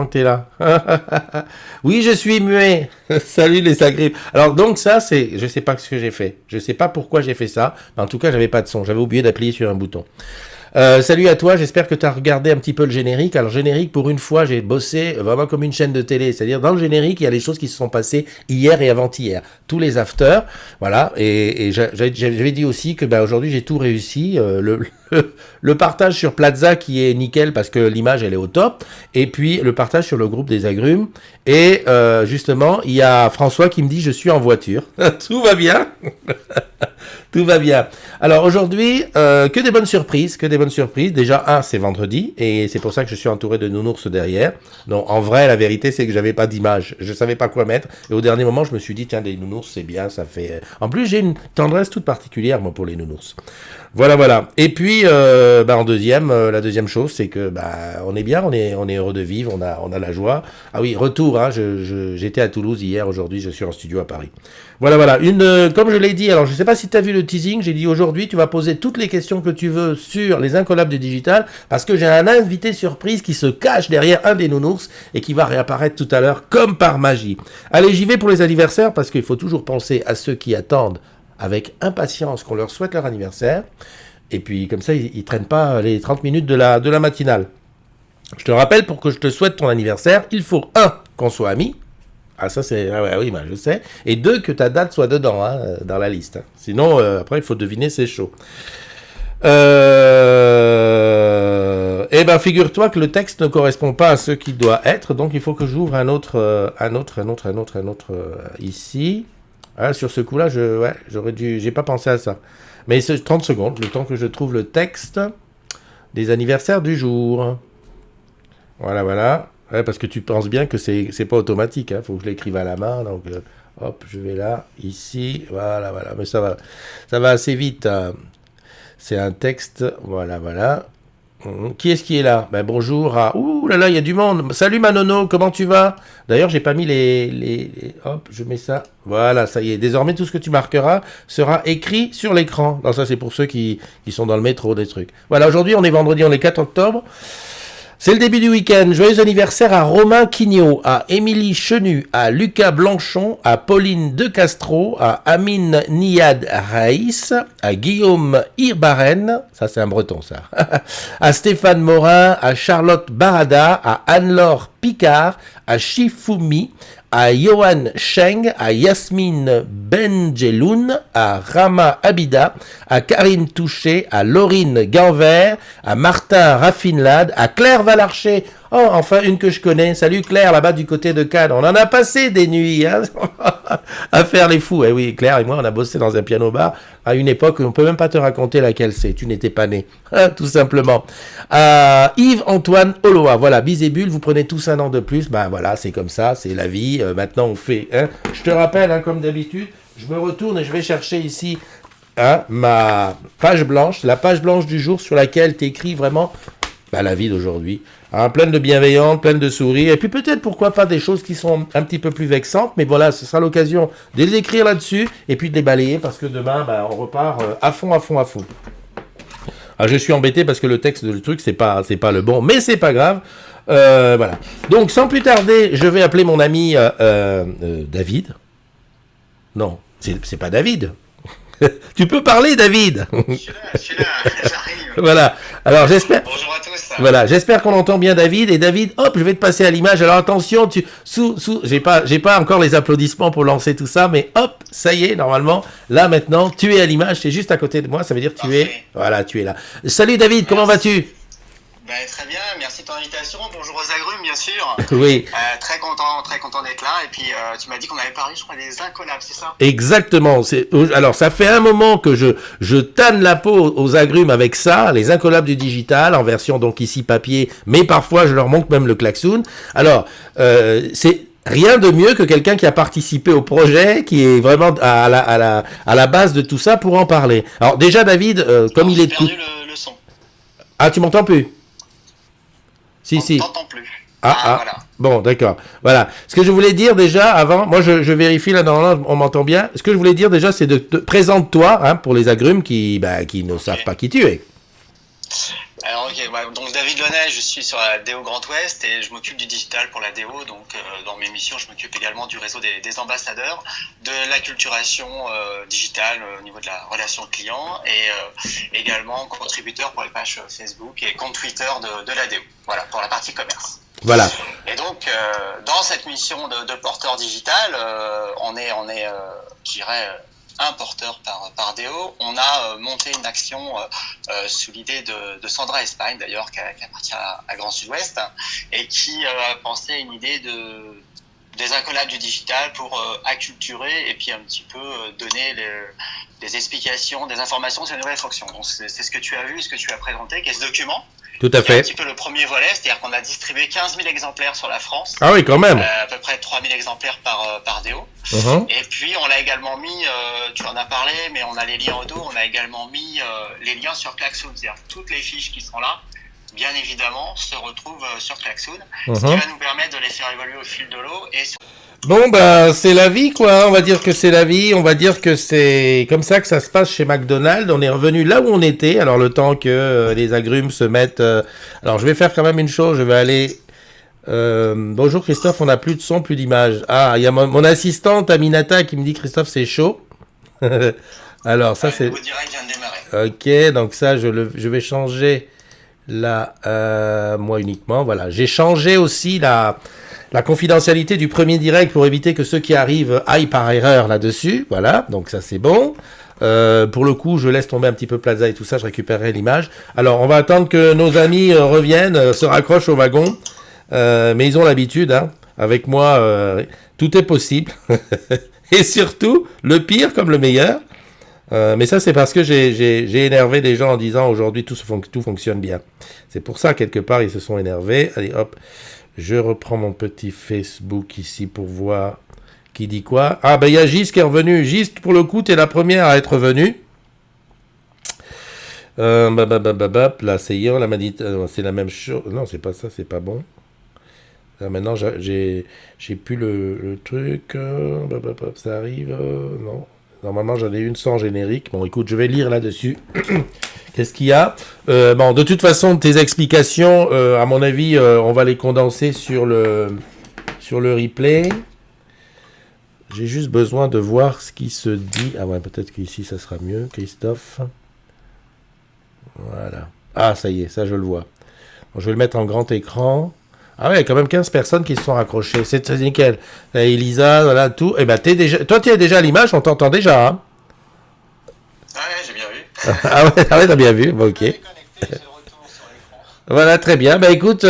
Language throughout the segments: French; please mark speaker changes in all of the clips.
Speaker 1: t'es là. Oui, je suis muet. Salut les agrippes. Alors donc ça, je sais pas ce que j'ai fait. Je sais pas pourquoi j'ai fait ça. Mais en tout cas, j'avais pas de son. J'avais oublié d'appuyer sur un bouton. Salut à toi, j'espère que tu as regardé un petit peu le générique. Alors générique, pour une fois, j'ai bossé vraiment comme une chaîne de télé. C'est-à-dire dans le générique, il y a les choses qui se sont passées hier et avant-hier. Tous les afters, voilà. Et j'avais dit aussi que aujourd'hui, j'ai tout réussi. Le partage sur Plaza qui est nickel parce que l'image, elle est au top. Et puis le partage sur le groupe des agrumes. Et justement, il y a François qui me dit « Je suis en voiture ». Tout va bien. Tout va bien. Alors aujourd'hui, que des bonnes surprises, Déjà, c'est vendredi, et c'est pour ça que je suis entouré de nounours derrière. Non, en vrai, la vérité, c'est que j'avais pas d'image. Je savais pas quoi mettre, et au dernier moment, je me suis dit, tiens, des nounours, c'est bien, ça fait... En plus, j'ai une tendresse toute particulière, moi, pour les nounours. Voilà. Et puis, en deuxième, la deuxième chose, c'est que, on est bien, on est heureux de vivre, on a la joie. Ah oui, retour, hein, j'étais à Toulouse hier, aujourd'hui, je suis en studio à Paris. Voilà. Comme je l'ai dit, alors je sais pas si tu as vu le teasing, j'ai dit aujourd'hui, tu vas poser toutes les questions que tu veux sur les incollables du digital, parce que j'ai un invité surprise qui se cache derrière un des nounours et qui va réapparaître tout à l'heure comme par magie. Allez, j'y vais pour les anniversaires, parce qu'il faut toujours penser à ceux qui attendent avec impatience qu'on leur souhaite leur anniversaire, et puis comme ça, ils traînent pas les 30 minutes de la matinale. Je te rappelle, pour que je te souhaite ton anniversaire, il faut 1, qu'on soit amis. Ah, ça, c'est... Ah ouais, oui, je sais. Et 2, que ta date soit dedans, hein, dans la liste. Hein. Sinon, après, il faut deviner, c'est chaud. Figure-toi que le texte ne correspond pas à ce qu'il doit être, donc il faut que j'ouvre un autre, ici. Ah, sur ce coup-là, j'aurais dû... J'ai pas pensé à ça. Mais c'est 30 secondes, le temps que je trouve le texte des anniversaires du jour. Voilà. Ouais, parce que tu penses bien que c'est pas automatique, hein. Faut que je l'écrive à la main, donc hop, je vais là, ici, voilà, mais ça va assez vite, hein. C'est un texte, voilà. Qui est-ce qui est là? Bonjour à... Ouh là, il y a du monde. Salut Manono, comment tu vas? D'ailleurs, j'ai pas mis les... Hop, je mets ça. Voilà, ça y est. Désormais, tout ce que tu marqueras sera écrit sur l'écran. Non, ça, c'est pour ceux qui sont dans le métro, des trucs. Voilà, aujourd'hui, on est vendredi, on est 4 octobre. C'est le début du week-end. Joyeux anniversaire à Romain Quignot, à Émilie Chenu, à Lucas Blanchon, à Pauline De Castro, à Amine Niad Raïs, à Guillaume Irbaren, ça c'est un breton ça, à Stéphane Morin, à Charlotte Barada, à Anne-Laure Picard, à Shifumi, à Johan Cheng, à Yasmine Benjeloun, à Rama Abida, à Karine Touché, à Laurine Ganvert, à Martin Raffinlade, à Claire Valarcher. Oh, enfin une que je connais. Salut Claire, là-bas du côté de Cannes. On en a passé des nuits, hein, à faire les fous. Eh oui, Claire et moi, on a bossé dans un piano-bar à une époque où on peut même pas te raconter laquelle c'est. Tu n'étais pas né, tout simplement. Yves-Antoine Oloa, voilà, Bisébule, vous prenez tous un an de plus. Voilà, c'est comme ça, c'est la vie. Maintenant, on fait... Hein. Je te rappelle, hein, comme d'habitude, je me retourne et je vais chercher ici ma page blanche, la page blanche du jour sur laquelle tu écris vraiment la vie d'aujourd'hui. Pleine de bienveillance, pleine de sourires, et puis peut-être, pourquoi pas, des choses qui sont un petit peu plus vexantes, mais voilà, ce sera l'occasion de les écrire là-dessus, et puis de les balayer, parce que demain, on repart à fond. Je suis embêté parce que le texte du truc, c'est pas le bon, mais c'est pas grave. Voilà. Donc, sans plus tarder, je vais appeler mon ami David. Non, c'est pas David. Tu peux parler, David.
Speaker 2: Je suis là, j'arrive.
Speaker 1: Voilà. Alors j'espère.
Speaker 2: Bonjour à tous.
Speaker 1: Voilà, j'espère qu'on entend bien David. Et David, hop, je vais te passer à l'image. Alors attention, j'ai pas encore les applaudissements pour lancer tout ça, mais hop, ça y est, normalement. Là maintenant, tu es à l'image. C'est juste à côté de moi. Ça veut dire que tu es. Voilà, tu es là. Salut David, comment vas-tu?
Speaker 2: Très bien, merci de ton invitation. Bonjour aux agrumes, bien sûr.
Speaker 1: Oui.
Speaker 2: Très content d'être là. Et puis, tu m'as dit qu'on avait parlé, je crois, des incollables, c'est ça?
Speaker 1: Exactement. Alors, ça fait un moment que je tanne la peau aux agrumes avec ça, les incollables du digital, en version donc ici papier, mais parfois je leur montre même le klaxon. Alors, c'est rien de mieux que quelqu'un qui a participé au projet, qui est vraiment à la base de tout ça pour en parler. Alors déjà, David, comme il est...
Speaker 2: J'ai perdu le son.
Speaker 1: Ah, tu m'entends plus? Si.
Speaker 2: On t'entend plus.
Speaker 1: Voilà. Bon, d'accord. Voilà. Ce que je voulais dire déjà avant, moi je vérifie là, normalement on m'entend bien. Ce que je voulais dire déjà, c'est de présente-toi, hein, pour les agrumes qui ne savent pas qui tu es.
Speaker 2: Alors ok, ouais, donc David Launay, je suis sur la DO Grand Ouest et je m'occupe du digital pour la DO. Donc dans mes missions, je m'occupe également du réseau des ambassadeurs, de l'acculturation digitale au niveau de la relation client et également contributeur pour les pages Facebook et compte Twitter de la DO. Voilà, pour la partie commerce.
Speaker 1: Voilà.
Speaker 2: Et donc dans cette mission de porteur digital, on est je dirais, un porteur par DO. On a monté une action sous l'idée de Sandra Espagne, d'ailleurs, qui appartient à Grand Sud-Ouest, et qui a pensé à une idée des incollables du digital pour acculturer et puis un petit peu donner des explications, des informations sur les nouvelles fonctions. Donc c'est ce que tu as vu, ce que tu as présenté, qui est ce document.
Speaker 1: Tout à
Speaker 2: C'est un
Speaker 1: fait.
Speaker 2: petit peu le premier volet, c'est-à-dire qu'on a distribué 15 000 exemplaires sur la France.
Speaker 1: Ah oui, quand même.
Speaker 2: À peu près 3 000 exemplaires par DO. Et puis, on l'a également mis, tu en as parlé, mais on a les liens au dos, on a également mis les liens sur Klaxoon. C'est-à-dire toutes les fiches qui sont là, bien évidemment, se retrouvent sur Klaxoon, ce qui va nous permettre de les faire évoluer au fil de l'eau.
Speaker 1: Bon, bah, c'est la vie, quoi. On va dire que c'est la vie. On va dire que c'est comme ça que ça se passe chez McDonald's. On est revenu là où on était. Alors, le temps que les agrumes se mettent... Alors, je vais faire quand même une chose. Je vais aller... bonjour Christophe, on n'a plus de son, plus d'image. Ah, il y a mon assistante Aminata qui me dit Christophe, c'est chaud. Alors, ça, c'est...
Speaker 2: Le nouveau direct vient de démarrer.
Speaker 1: Ok, donc ça, je vais changer la... moi uniquement, voilà. J'ai changé aussi la confidentialité du premier direct pour éviter que ceux qui arrivent aillent par erreur là-dessus. Voilà, donc ça c'est bon. Pour le coup, je laisse tomber un petit peu Plaza et tout ça, je récupérerai l'image. Alors, on va attendre que nos amis reviennent, se raccrochent au wagon. Mais ils ont l'habitude, hein. Avec moi, tout est possible. Et surtout, le pire comme le meilleur. Mais ça, c'est parce que j'ai énervé des gens en disant aujourd'hui tout fonctionne bien. C'est pour ça, quelque part, ils se sont énervés. Allez, hop. Je reprends mon petit Facebook ici pour voir qui dit quoi. Ah, ben il y a Gis qui est revenu. Gis, pour le coup, tu es la première à être venue. Là, c'est hier, c'est la même chose. Non, c'est pas ça, c'est pas bon. Là, maintenant, j'ai plus le truc. Ça arrive. Non. Normalement, j'en ai une sans générique. Bon, écoute, je vais lire là-dessus. Qu'est-ce qu'il y a? Bon, de toute façon, tes explications, à mon avis, on va les condenser sur le replay. J'ai juste besoin de voir ce qui se dit. Ah ouais, peut-être qu'ici, ça sera mieux, Christophe. Voilà. Ah, ça y est, ça, je le vois. Bon, je vais le mettre en grand écran. Ah ouais, il y a quand même 15 personnes qui se sont raccrochées. C'est nickel. Elisa, voilà, tout. Eh ben, toi, tu es déjà à l'image, on t'entend déjà, hein?
Speaker 2: Ah ouais, j'ai bien vu.
Speaker 1: Ah ouais, t'as bien vu. Bon, ok. Voilà, très bien. Bah écoute,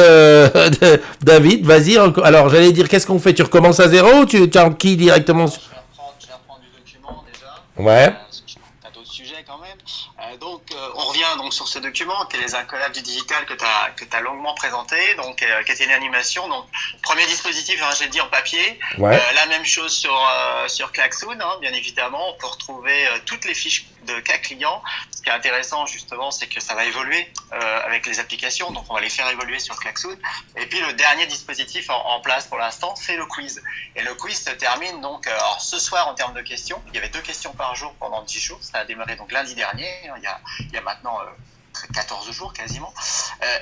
Speaker 1: David, vas-y. Alors, j'allais dire, qu'est-ce qu'on fait? Tu recommences à zéro ou tu enquilles directement?
Speaker 2: Je vais reprendre du document déjà.
Speaker 1: Ouais.
Speaker 2: T'as d'autres sujets quand même. Donc, on revient donc sur ce document qui est les incollables du digital que t'as longuement présenté, donc qui était une animation. Donc, premier dispositif, hein, j'ai dit en papier.
Speaker 1: Ouais.
Speaker 2: La même chose sur Klaxoon, hein, bien évidemment. On peut retrouver toutes les fiches de cas clients. Ce qui est intéressant justement, c'est que ça va évoluer avec les applications. Donc, on va les faire évoluer sur Klaxoon. Et puis, le dernier dispositif en place pour l'instant, c'est le quiz. Et le quiz se termine donc alors, ce soir en termes de questions. Il y avait 2 questions par jour pendant 10 jours. Ça a démarré donc lundi dernier. Il y a maintenant 14 jours quasiment.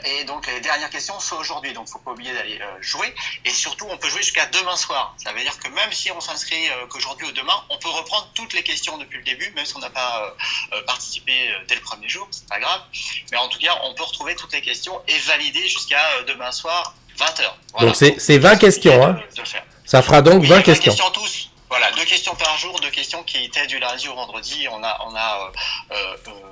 Speaker 2: Et donc les dernières questions sont aujourd'hui. Donc il ne faut pas oublier d'aller jouer. Et surtout, on peut jouer jusqu'à demain soir. Ça veut dire que même si on s'inscrit qu'aujourd'hui ou demain, on peut reprendre toutes les questions depuis le début, même si on n'a pas participé dès le premier jour. C'est pas grave. Mais en tout cas, on peut retrouver toutes les questions et valider jusqu'à demain soir, 20h. Voilà.
Speaker 1: Donc c'est 20 questions, hein. Ça fera donc 20 questions.
Speaker 2: Tous. Voilà, 2 questions par jour, 2 questions qui étaient du lundi au vendredi. On a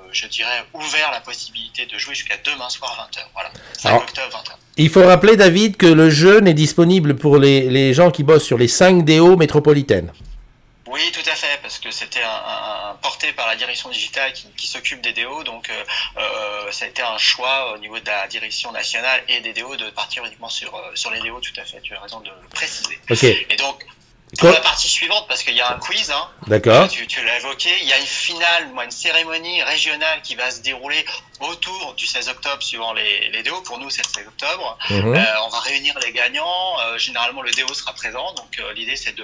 Speaker 2: je dirais, ouvert la possibilité de jouer jusqu'à demain soir 20h. Voilà, 5 octobre 20h.
Speaker 1: Il faut rappeler, David, que le jeu n'est disponible pour les gens qui bossent sur les 5 DO métropolitaines.
Speaker 2: Oui, tout à fait, parce que c'était un porté par la direction digitale qui s'occupe des DO, donc ça a été un choix au niveau de la direction nationale et des DO de partir uniquement sur les DO, tout à fait, tu as raison de le préciser.
Speaker 1: Okay.
Speaker 2: Et donc, Pour la partie suivante, parce qu'il y a un quiz, hein,
Speaker 1: D'accord.
Speaker 2: tu l'as évoqué, il y a une finale, une cérémonie régionale qui va se dérouler autour du 16 octobre suivant les DO. Pour nous, c'est le 16 octobre.
Speaker 1: Mhm.
Speaker 2: On va réunir les gagnants. Généralement, le DO sera présent. Donc, l'idée, c'est de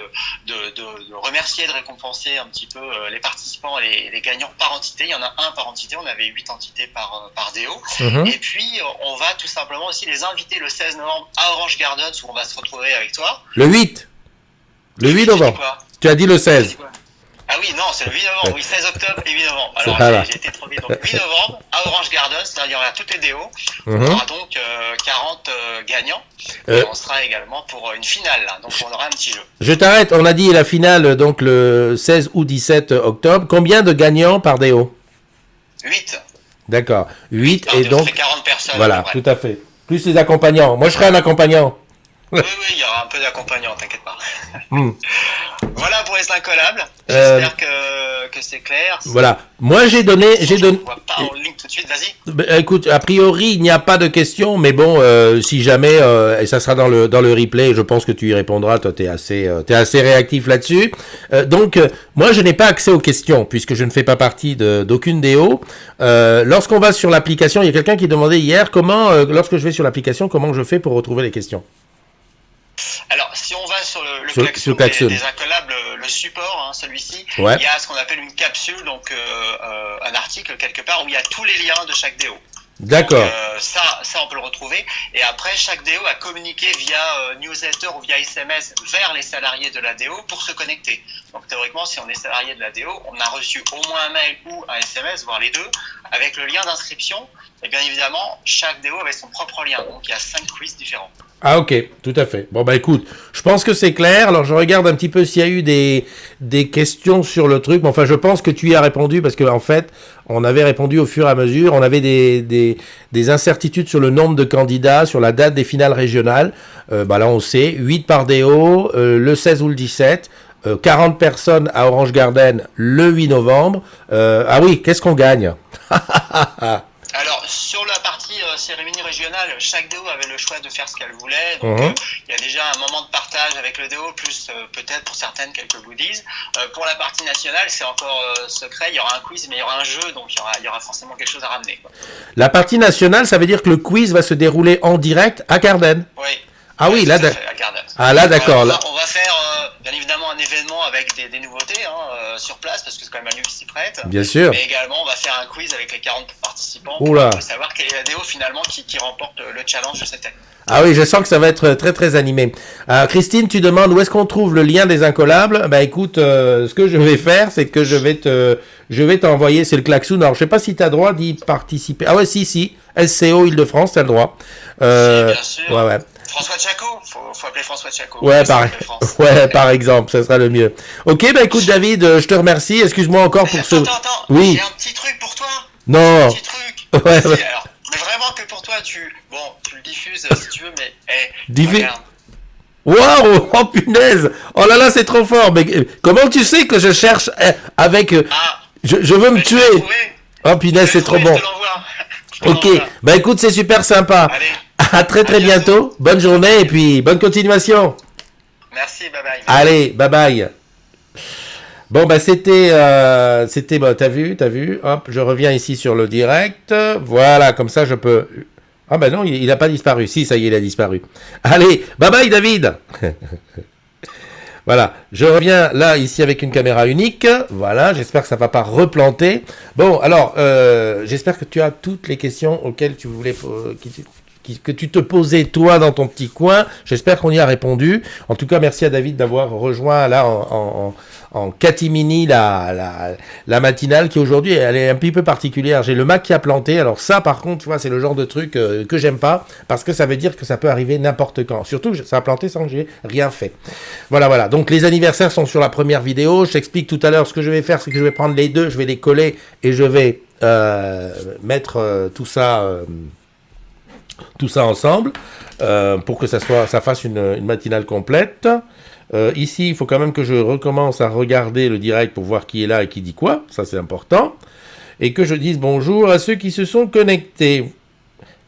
Speaker 2: remercier, de récompenser un petit peu les participants et les gagnants par entité. Il y en a un par entité. On avait 8 entités par DO.
Speaker 1: Mhm.
Speaker 2: Et puis, on va tout simplement aussi les inviter le 16 novembre à Orange Gardens où on va se retrouver avec toi.
Speaker 1: Le 8. Le 8 novembre. Tu as dit le 16.
Speaker 2: Ah oui, non, c'est le 8 novembre, oui, 16 octobre et 8 novembre. Alors, j'ai été trop vite. Donc, 8 novembre, à Orange Gardens, là, il y aura toutes les DO. On aura donc 40 gagnants. Et on sera également pour une finale, là. Donc, on aura un petit jeu.
Speaker 1: Je t'arrête, on a dit la finale, donc le 16 ou 17 octobre. Combien de gagnants par DO?
Speaker 2: 8.
Speaker 1: D'accord, 8 et donc...
Speaker 2: 40 personnes.
Speaker 1: Voilà, tout à fait. Plus les accompagnants. Moi, je serai un accompagnant.
Speaker 2: Oui, il y aura un peu d'accompagnants, t'inquiète pas. Voilà pour les incollables. J'espère que c'est clair.
Speaker 1: Voilà. Moi, j'ai donné.
Speaker 2: On voit pas en ligne tout de suite, vas-y.
Speaker 1: Écoute, a priori, il n'y a pas de questions, mais bon, si jamais, et ça sera dans le replay, je pense que tu y répondras. Toi, t'es assez réactif là-dessus. Donc, moi, je n'ai pas accès aux questions puisque je ne fais pas partie d'aucune DO. Lorsqu'on va sur l'application, il y a quelqu'un qui demandait hier lorsque je vais sur l'application, comment je fais pour retrouver les questions.
Speaker 2: Alors, si on va sur le klaxon des incollables, le support, celui-ci, il y a ce qu'on appelle une capsule, donc un article quelque part où il y a tous les liens de chaque DO.
Speaker 1: D'accord.
Speaker 2: Donc, ça, on peut le retrouver. Et après, chaque DO a communiqué via newsletter ou via SMS vers les salariés de la DO pour se connecter. Donc, théoriquement, si on est salarié de la DO, on a reçu au moins un mail ou un SMS, voire les deux, avec le lien d'inscription. Et bien évidemment, chaque DO avait son propre lien. Donc, il y a 5 quiz différents.
Speaker 1: Ah ok, tout à fait. Bon bah écoute, je pense que c'est clair. Alors je regarde un petit peu s'il y a eu des questions sur le truc. Mais enfin, je pense que tu y as répondu parce que en fait, on avait répondu au fur et à mesure. On avait des incertitudes sur le nombre de candidats, sur la date des finales régionales. Bah là on sait, 8 par DO, le 16 ou le 17. 40 personnes à Orange Garden le 8 novembre. Ah oui, qu'est-ce qu'on gagne?
Speaker 2: Alors, sur la partie cérémonie régionale, chaque DO avait le choix de faire ce qu'elle voulait. Donc, il y a déjà un moment de partage avec le DO, plus peut-être pour certaines quelques goodies. Pour la partie nationale, c'est encore secret. Il y aura un quiz, mais il y aura un jeu, donc il y aura forcément quelque chose à ramener, quoi.
Speaker 1: La partie nationale, ça veut dire que le quiz va se dérouler en direct à Garden.
Speaker 2: Oui.
Speaker 1: Ah oui, là,
Speaker 2: là
Speaker 1: d'accord.
Speaker 2: On va faire bien évidemment un événement avec des nouveautés sur place parce que c'est quand même un lieu qui s'y prête.
Speaker 1: Bien sûr.
Speaker 2: Mais également, on va faire un quiz avec les 40 participants
Speaker 1: Oula.
Speaker 2: pour savoir quelle est la DO finalement qui remporte le challenge de cette année.
Speaker 1: Ah oui, je sens que ça va être très très animé. Christine, tu demandes où est-ce qu'on trouve le lien des incollables. Bah écoute, ce que je vais faire, c'est que je vais t'envoyer, c'est le klaxon. Alors je sais pas si tu as droit d'y participer. Ah ouais, si. SCO Île-de-France, tu as le droit.
Speaker 2: Si, bien sûr.
Speaker 1: Ouais.
Speaker 2: François Tchaco, faut appeler François Tchaco.
Speaker 1: Ouais, par exemple, ça sera le mieux. Ok, bah écoute David, je te remercie. Excuse-moi encore pour ce.
Speaker 2: Attends.
Speaker 1: Oui.
Speaker 2: J'ai un petit truc pour toi.
Speaker 1: Non.
Speaker 2: Un petit truc.
Speaker 1: Ouais.
Speaker 2: Alors, mais vraiment que pour toi, tu le diffuses si tu veux, mais regarde.
Speaker 1: Waouh, oh punaise. Oh là là, c'est trop fort. Mais comment tu sais que je cherche avec je veux me tuer. Oh punaise, c'est trop bon. Ok, bah écoute, c'est super sympa.
Speaker 2: Allez,
Speaker 1: à très bientôt. Bonne journée et puis bonne continuation.
Speaker 2: Merci, bye bye.
Speaker 1: Allez, bye bye. Bon bah c'était bah, t'as vu, hop, je reviens ici sur le direct. Voilà, comme ça je peux. Ah bah non, il a pas disparu. Si, ça y est, il a disparu. Allez, bye bye David. Voilà, je reviens là, ici, avec une caméra unique. Voilà, j'espère que ça va pas replanter. Bon, alors, j'espère que tu as toutes les questions auxquelles tu voulais... que tu te posais, toi, dans ton petit coin. J'espère qu'on y a répondu. En tout cas, merci à David d'avoir rejoint, là, en catimini, la matinale, qui aujourd'hui, elle est un petit peu particulière. J'ai le Mac qui a planté. Alors ça, par contre, tu vois, c'est le genre de truc que j'aime pas, parce que ça veut dire que ça peut arriver n'importe quand. Surtout que ça a planté sans que j'ai rien fait. Voilà. Donc, les anniversaires sont sur la première vidéo. Je t'explique tout à l'heure. Ce que je vais faire, c'est que je vais prendre les deux, je vais les coller, et je vais mettre tout ça ensemble pour que ça fasse une matinale complète. Ici, il faut quand même que je recommence à regarder le direct pour voir qui est là et qui dit quoi. Ça, c'est important. Et que je dise bonjour à ceux qui se sont connectés.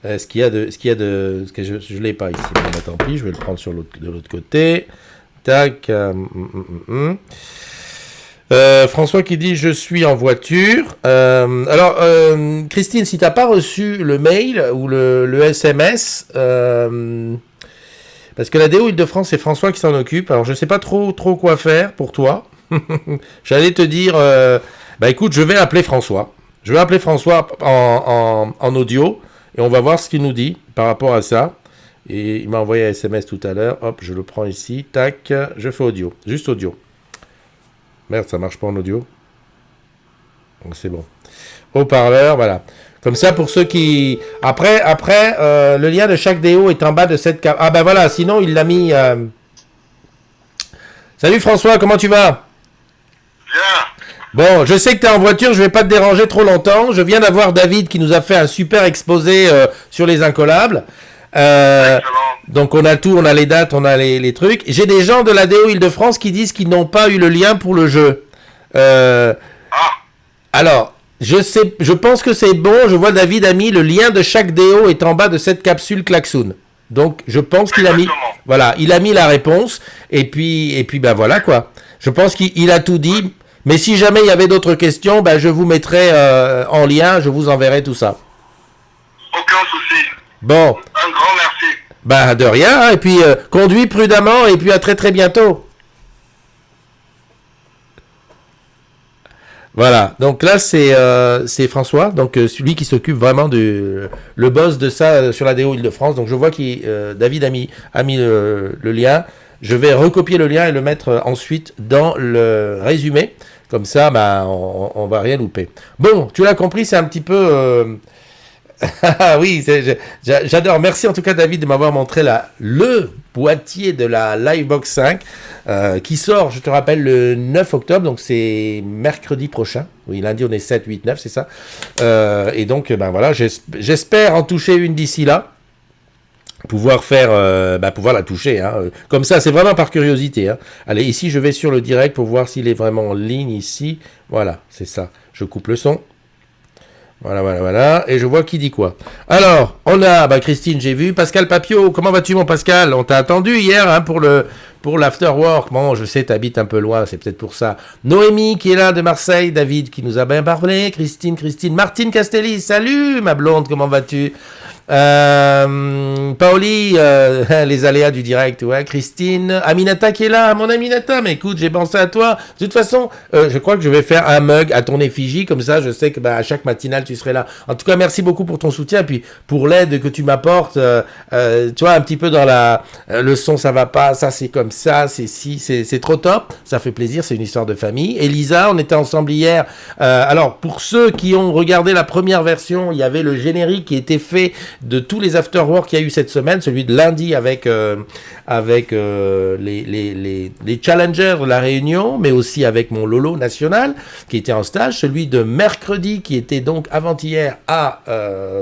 Speaker 1: Ce que je l'ai pas ici. Bon, bah, tant pis, je vais le prendre de l'autre côté. tac. François qui dit je suis en voiture. Alors Christine, si t'as pas reçu le mail ou le SMS, parce que la DO Île-de-France, c'est François qui s'en occupe. Alors je sais pas trop quoi faire pour toi. J'allais te dire, bah écoute, je vais appeler François. Je vais appeler François en audio et on va voir ce qu'il nous dit par rapport à ça. Et il m'a envoyé un SMS tout à l'heure. Hop, je le prends ici. Tac, je fais audio, juste audio. Merde, ça marche pas en audio. Donc c'est bon. Haut-parleur, voilà. Comme ça, pour ceux qui... Après, le lien de chaque DO est en bas de cette... Ah ben voilà, sinon il l'a mis... Salut François, comment tu vas? Bien. Bon, je sais que tu es en voiture, je vais pas te déranger trop longtemps. Je viens d'avoir David qui nous a fait un super exposé sur les incollables. Donc on a tout, on a les dates, on a les trucs. J'ai des gens de la DO Île-de-France qui disent qu'ils n'ont pas eu le lien pour le jeu. Alors, je pense que c'est bon. Je vois David a mis le lien de chaque DO est en bas de cette capsule Klaxoon. Donc je pense qu'il a mis, voilà, il a mis la réponse. Et puis ben voilà quoi. Je pense qu'il a tout dit. Mais si jamais il y avait d'autres questions, ben je vous mettrai en lien, je vous enverrai tout ça.
Speaker 3: Aucun souci.
Speaker 1: Bon.
Speaker 3: Un grand merci.
Speaker 1: Bah de rien, hein, et puis conduis prudemment et puis à très très bientôt. Voilà, donc là c'est François, donc celui qui s'occupe vraiment le boss de ça sur la DO Île-de-France. Donc je vois que David a mis le lien. Je vais recopier le lien et le mettre ensuite dans le résumé. Comme ça, bah, on va rien louper. Bon, tu l'as compris, c'est un petit peu... Ah oui, j'adore. Merci en tout cas David de m'avoir montré le boîtier de la Livebox 5 qui sort, je te rappelle, le 9 octobre, donc c'est mercredi prochain. Oui, lundi on est 7, 8, 9, c'est ça. Et donc, ben voilà, j'espère en toucher une d'ici là. Pouvoir la toucher, hein. Comme ça, c'est vraiment par curiosité, hein. Allez, ici je vais sur le direct pour voir s'il est vraiment en ligne ici. Voilà, c'est ça. Je coupe le son. Voilà. Et je vois qui dit quoi. Alors, on a, Christine, j'ai vu. Pascal Papio, comment vas-tu, mon Pascal? On t'a attendu hier, hein, pour l'afterwork. Bon, je sais, t'habites un peu loin, c'est peut-être pour ça. Noémie, qui est là, de Marseille. David, qui nous a bien parlé. Christine. Martine Castelli, salut, ma blonde, comment vas-tu? Paoli, les aléas du direct, ouais. Christine, Aminata qui est là, mon Aminata, mais écoute, j'ai pensé à toi. De toute façon, je crois que je vais faire un mug à ton effigie, comme ça, je sais que à chaque matinale tu serais là. En tout cas, merci beaucoup pour ton soutien, puis pour l'aide que tu m'apportes. Tu vois, un petit peu dans le son, ça va pas, ça c'est comme ça, c'est trop top. Ça fait plaisir, c'est une histoire de famille. Elisa, on était ensemble hier. Alors, pour ceux qui ont regardé la première version, il y avait le générique qui était fait de tous les afterworks qu'il y a eu cette semaine, celui de lundi avec les challengers de la Réunion, mais aussi avec mon Lolo national qui était en stage, celui de mercredi qui était donc avant-hier à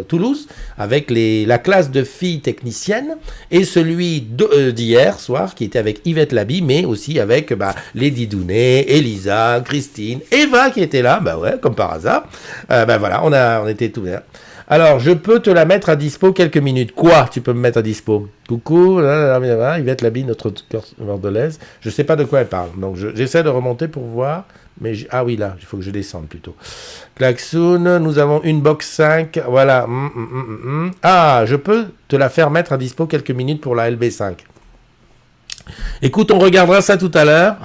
Speaker 1: Toulouse avec la classe de filles techniciennes, et celui d'hier soir qui était avec Yvette Labi, mais aussi avec les Didounet, Elisa, Christine, Eva qui était là, ouais, comme par hasard. Voilà, on était tous là. Alors, je peux te la mettre à dispo quelques minutes. Quoi, tu peux me mettre à dispo? Coucou, Yvette Labi, notre bordelaise. Je sais pas de quoi elle parle. Donc, j'essaie de remonter pour voir. Mais ah oui, là, il faut que je descende plutôt. Klaxoon, nous avons une box 5. Voilà. Ah, je peux te la faire mettre à dispo quelques minutes pour la LB5. Écoute, on regardera ça tout à l'heure.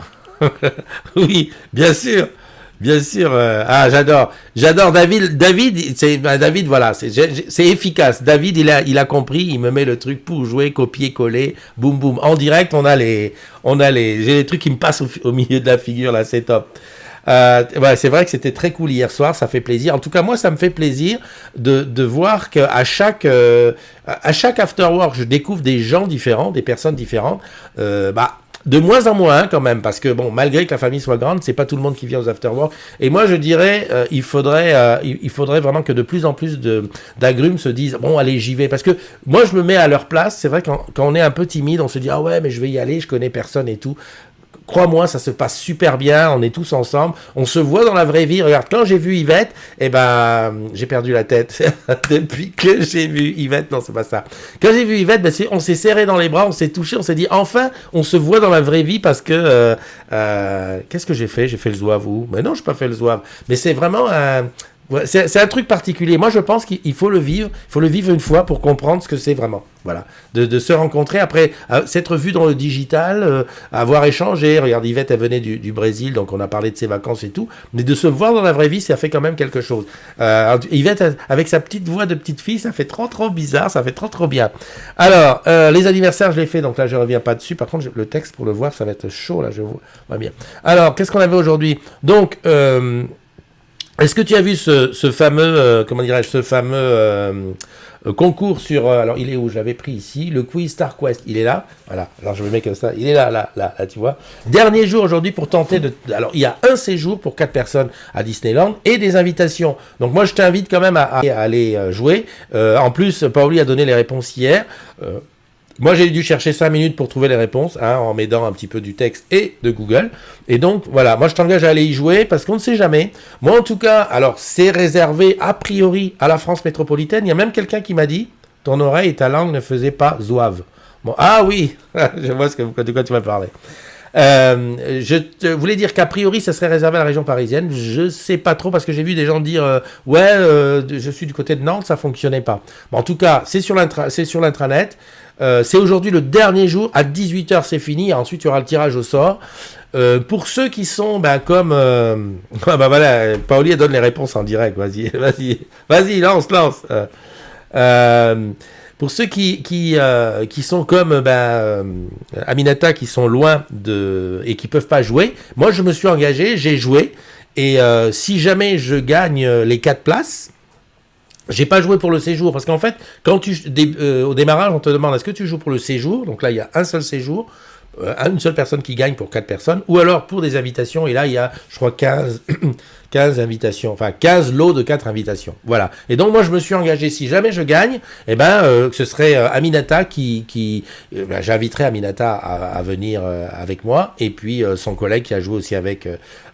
Speaker 1: Oui, bien sûr. Bien sûr, j'adore David, David, voilà, c'est efficace. David, il a compris, il me met le truc pour jouer, copier, coller, boum boum. En direct, j'ai les trucs qui me passent au milieu de la figure là, c'est top. C'est vrai que c'était très cool hier soir, ça fait plaisir. En tout cas, moi, ça me fait plaisir de voir qu'à chaque afterwork, je découvre des gens différents, des personnes différentes. De moins en moins quand même, parce que bon, malgré que la famille soit grande, c'est pas tout le monde qui vient aux afterwork. Et moi je dirais, il faudrait vraiment que de plus en plus d'agrumes se disent bon allez j'y vais, parce que moi je me mets à leur place. C'est vrai quand on est un peu timide, on se dit ah ouais mais je vais y aller, je connais personne et tout. crois-moi, ça se passe super bien, on est tous ensemble, on se voit dans la vraie vie. Regarde, quand j'ai vu Yvette, j'ai perdu la tête depuis que j'ai vu Yvette. Non, c'est pas ça. Quand j'ai vu Yvette, on s'est serré dans les bras, on s'est touché, on s'est dit, enfin, on se voit dans la vraie vie parce que... qu'est-ce que j'ai fait? J'ai fait le zouave où? Mais non, je n'ai pas fait le zouave. Mais c'est vraiment c'est un truc particulier. Moi, je pense qu'il faut le vivre. Il faut le vivre une fois pour comprendre ce que c'est vraiment. Voilà. De se rencontrer après, s'être vu dans le digital, avoir échangé. Regarde, Yvette, elle venait du Brésil, donc on a parlé de ses vacances et tout. Mais de se voir dans la vraie vie, ça fait quand même quelque chose. Yvette, avec sa petite voix de petite fille, ça fait trop bizarre, ça fait trop bien. Alors, les anniversaires, je l'ai fait, donc là, je reviens pas dessus. Par contre, le texte, pour le voir, ça va être chaud, là, je vois bien. Alors, qu'est-ce qu'on avait aujourd'hui? Donc, est-ce que tu as vu ce fameux, concours sur... alors, il est où? Je l'avais pris ici. Le quiz Star Quest. Il est là. Voilà. Alors, je me mets comme ça. Il est là, tu vois. Dernier jour aujourd'hui pour tenter de... Alors, il y a un séjour pour 4 personnes à Disneyland et des invitations. Donc, moi, je t'invite quand même à aller jouer. En plus, Paoli a donné les réponses hier. Moi, j'ai dû chercher 5 minutes pour trouver les réponses, en m'aidant un petit peu du texte et de Google. Et donc, voilà, moi, je t'engage à aller y jouer parce qu'on ne sait jamais. Moi, en tout cas, alors, c'est réservé a priori à la France métropolitaine. Il y a même quelqu'un qui m'a dit, ton oreille et ta langue ne faisaient pas zouave. Bon, ah oui, je vois de quoi tu m'as parlé. Je te voulais dire qu'a priori ça serait réservé à la région parisienne. Je sais pas trop parce que j'ai vu des gens dire je suis du côté de Nantes, ça fonctionnait pas. Bon, en tout cas, c'est sur l'intranet. C'est aujourd'hui le dernier jour, à 18h c'est fini, ensuite il y aura le tirage au sort. Pour ceux qui sont comme... voilà, Paoli donne les réponses en direct, vas-y, lance. Pour ceux qui sont comme Aminata, qui sont loin et qui peuvent pas jouer, moi je me suis engagé, j'ai joué, et si jamais je gagne les 4 places, j'ai pas joué pour le séjour, parce qu'en fait, quand au démarrage, on te demande est-ce que tu joues pour le séjour, donc là il y a un seul séjour, une seule personne qui gagne pour 4 personnes, ou alors pour des invitations, et là il y a, je crois, 15 invitations, enfin 15 lots de 4 invitations. Voilà. Et donc moi je me suis engagé, si jamais je gagne, que ce serait Aminata j'inviterai Aminata à venir avec moi, et puis son collègue qui a joué aussi avec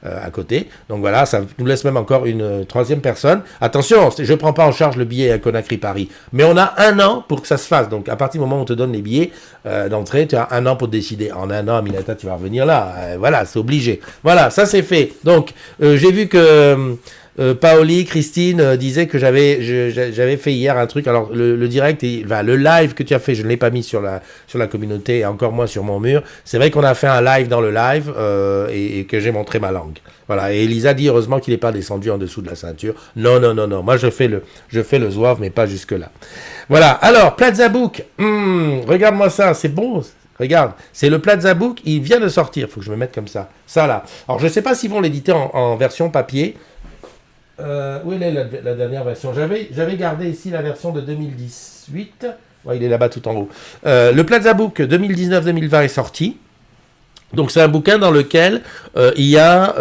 Speaker 1: à côté. Donc voilà, ça nous laisse même encore une 3e personne. Attention, je prends pas en charge le billet à Conakry Paris, mais on a 1 an pour que ça se fasse. Donc à partir du moment où on te donne les billets d'entrée, tu as 1 an pour te décider. En 1 an, Aminata, tu vas revenir là. Voilà, c'est obligé. Voilà, ça c'est fait. Donc j'ai vu que Paoli, Christine disait que j'avais fait hier un truc. Alors le direct, le live que tu as fait, je ne l'ai pas mis sur la communauté et encore moins sur mon mur. C'est vrai qu'on a fait un live dans le live et que j'ai montré ma langue. Voilà. Et Elisa dit heureusement qu'il n'est pas descendu en dessous de la ceinture. Non. Moi je fais le zouave, mais pas jusque là. Voilà. Alors Plaza Book. Regarde-moi ça, c'est bon. Regarde, c'est le Plaza Book, il vient de sortir, il faut que je me mette comme ça, là. Alors je ne sais pas s'ils vont l'éditer en version papier. Où est la dernière version? J'avais gardé ici la version de 2018, il est là-bas tout en haut. Le Plaza Book 2019-2020 est sorti. Donc c'est un bouquin dans lequel il y a,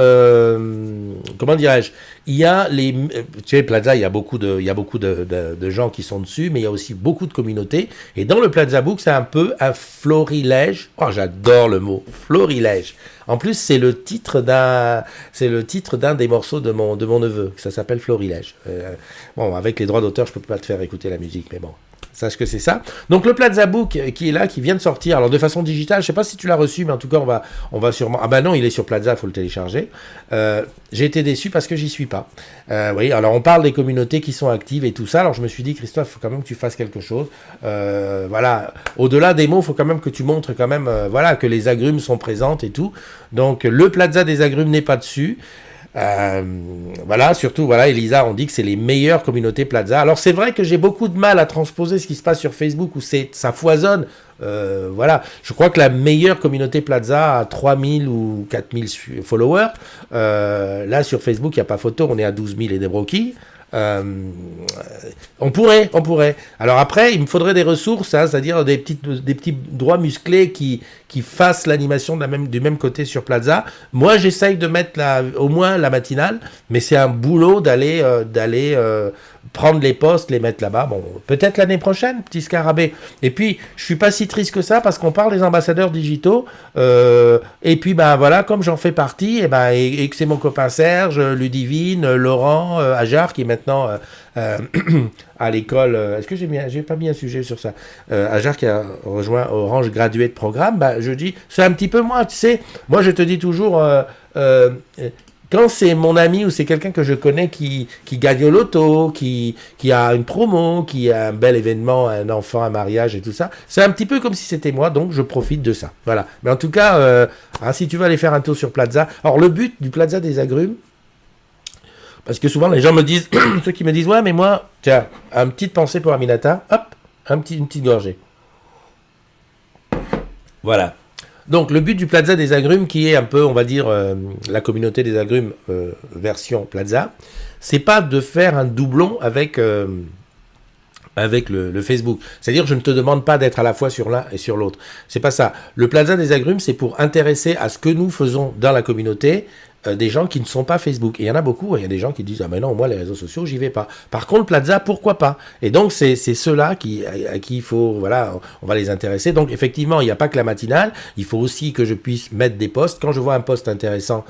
Speaker 1: il y a tu sais, Plaza, il y a beaucoup de gens qui sont dessus, mais il y a aussi beaucoup de communautés. Et dans le Plaza Book, c'est un peu un florilège. Oh, j'adore le mot florilège. En plus, c'est le titre d'un des morceaux de mon neveu. Ça s'appelle Florilège. Bon, avec les droits d'auteur, je peux pas te faire écouter la musique, mais bon. Sache que c'est ça. Donc le Plaza Book qui est là, qui vient de sortir, alors de façon digitale, je sais pas si tu l'as reçu, mais en tout cas on va sûrement... Ah non, il est sur Plaza, il faut le télécharger. J'ai été déçu parce que j'y suis pas. Oui, alors on parle des communautés qui sont actives et tout ça, alors je me suis dit, Christophe, il faut quand même que tu fasses quelque chose. Voilà, au-delà des mots, il faut quand même que tu montres quand même, que les agrumes sont présentes et tout. Donc le Plaza des agrumes n'est pas dessus. Surtout, Elisa, on dit que c'est les meilleures communautés Plaza. Alors c'est vrai que j'ai beaucoup de mal à transposer ce qui se passe sur Facebook où ça foisonne. Je crois que la meilleure communauté Plaza a 3000 ou 4000 followers. Là sur Facebook, il n'y a pas photo, on est à 12 000 et des broquis. On pourrait. Alors après, il me faudrait des ressources, hein, c'est-à-dire des petits droits musclés qui fassent l'animation du même côté sur Plaza. Moi, j'essaye de mettre au moins la matinale, mais c'est un boulot d'aller prendre les postes, les mettre là-bas. Bon, peut-être l'année prochaine, petit scarabée. Et puis, je suis pas si triste que ça parce qu'on parle des ambassadeurs digitaux. Et puis, ben voilà, comme j'en fais partie, et que c'est mon copain Serge, Ludivine, Laurent, Ajar, qui est maintenant à l'école. Est-ce que j'ai pas mis un sujet sur ça? Ajar qui a rejoint Orange Graduate Programme. Je dis, c'est un petit peu moi, tu sais. Moi, je te dis toujours. Quand c'est mon ami ou c'est quelqu'un que je connais qui gagne au loto, qui a une promo, qui a un bel événement, un enfant, un mariage et tout ça, c'est un petit peu comme si c'était moi, donc je profite de ça. Voilà. Mais en tout cas, si tu veux aller faire un tour sur Plaza, alors le but du Plaza des Agrumes, parce que souvent les gens me disent, ceux qui me disent, ouais, mais moi, tiens, une petite pensée pour Aminata, hop, une petite gorgée. Voilà. Donc, le but du Plaza des Agrumes, qui est un peu, on va dire, la communauté des agrumes version Plaza, c'est pas de faire un doublon avec le Facebook. C'est-à-dire, je ne te demande pas d'être à la fois sur l'un et sur l'autre. C'est pas ça. Le Plaza des Agrumes, c'est pour intéresser à ce que nous faisons dans la communauté des gens qui ne sont pas Facebook. Et il y en a beaucoup. Il y a des gens qui disent, ah mais non, moi, les réseaux sociaux, j'y vais pas. Par contre, Plaza, pourquoi pas? Et donc, c'est ceux-là à qui il faut, voilà, on va les intéresser. Donc, effectivement, il n'y a pas que la matinale. Il faut aussi que je puisse mettre des posts. Quand je vois un post intéressant